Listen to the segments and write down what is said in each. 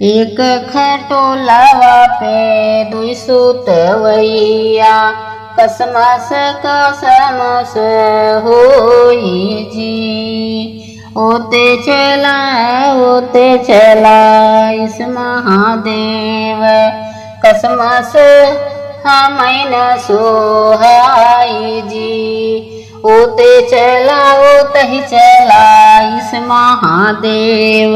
एक खटोलावा पे दुई सुतवैया कसमस कसमस होई जी। ओते चला इस महादेव कसमस हमैन सोहाई जी। ओते चला ओतहि चला इस महादेव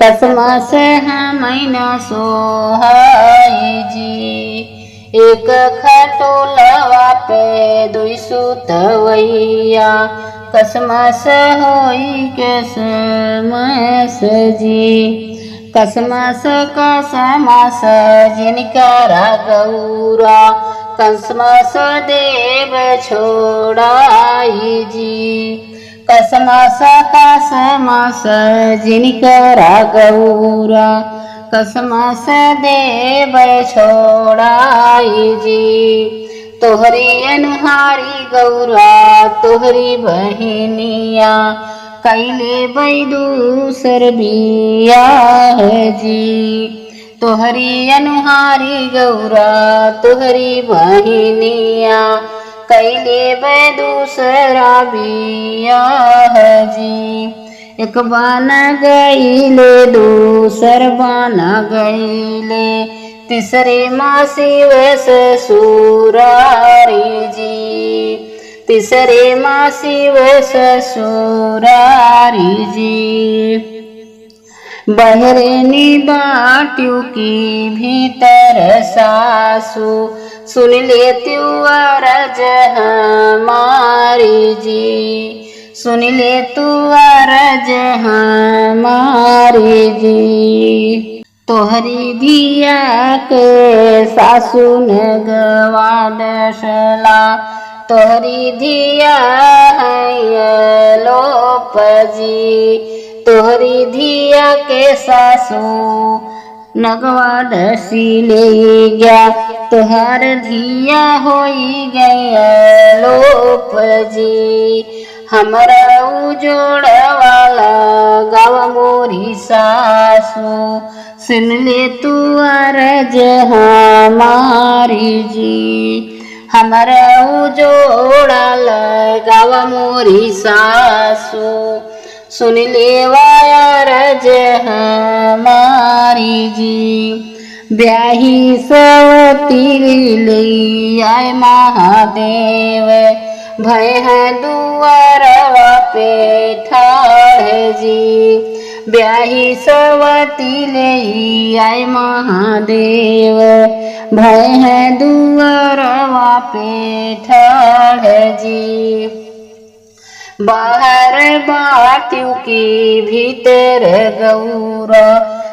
कसमस हमैन सोहाई जी। एक खटोलवा पे दुई सुतवैया कसमस होई कसमस जी। कसमस कसमस जिनकरा गौरा कसमस देव छोड़ाई जी। कसमस कसमस जिनकरा गौरा कसमस देव छोड़ाई जी। तोहरी अनुहारी गौरा तोहरी बहनिया कैले दूसर बियाह जी। तोहरी अनुहारी गौरा तोहरी बहनिया कैले दूसरा बियाह जी। एक बन गईले दूसर बन गईले तीसरे मासी ससुरारी जी। तीसरे मासी ससुरारी जी। बहरनी बाट्यू की भीतर सासू सुन ले अरज हमारी जी। सुन ले अरज हमारी जी। तोहरी धिया के सासू ने गवा दशला तोहरी धिया लोप जी। तोहरी धिया के सासू नगवा डसी ले गया तोहर धिया होई गया लोप जी। हमरा उजोड़ वाला गाव मोरी सासू सुन ले अरज हमारी जी। हमरा उजोड़ा गाव मोरी सासू सुन ले अरज हमारी जी। ब्याही सवती ले आए महादेव भय है दुआरवा पे ठाढ़ जी। ब्याही सवती ले आए महादेव भय है दुआरवा पे ठाढ़ जी। बाहर बाट्यू की भीतर गौरा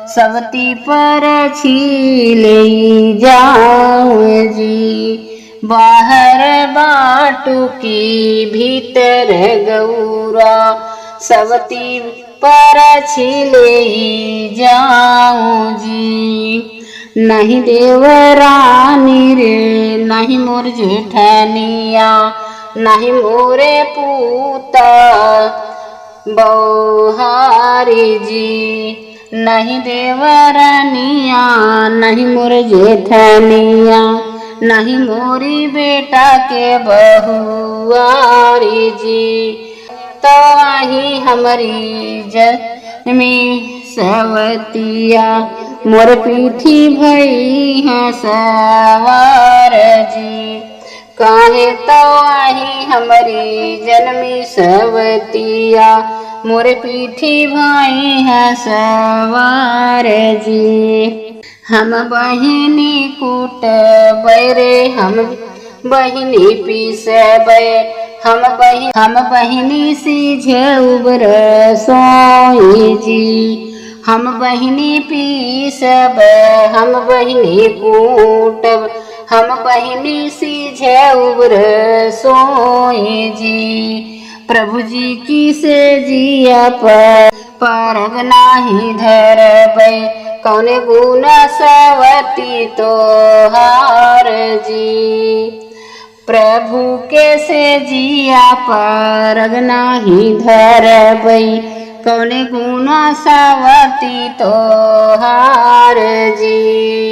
सवती पर छीले जाऊं जी। बाहर बाटू की भीतर गौरा सवती पर छीले जाऊं जी। नहीं देवरानी रे नहीं मोर जेठनिया नहीं मोरे पूता बौहारी जी। नहीं देवरानिया नहीं मोर जेठनिया नहीं मोरी बेटा के बहुआरी जी। तो आही हमारी जन्मी सवतिया मोर पीठी भई है सवार जी। काहे तो आही हमारी जन्मी सवतिया मोर पीठी भाई है सवार जी। हम बहिनी कूट बैरे हम बहिनी पीसबे हम बहिनी सीझ उबर सोई जी। हम बहिनी पीसब हम बहिनी कूटब हम बहिनी सीझ उबर सोई जी। प्रभु जी की से जिया परग नाही धरबै कौने गुण सवती तोहार जी। प्रभु के से जिया परग नाही धरबै कौने गुना सावती तोहार जी।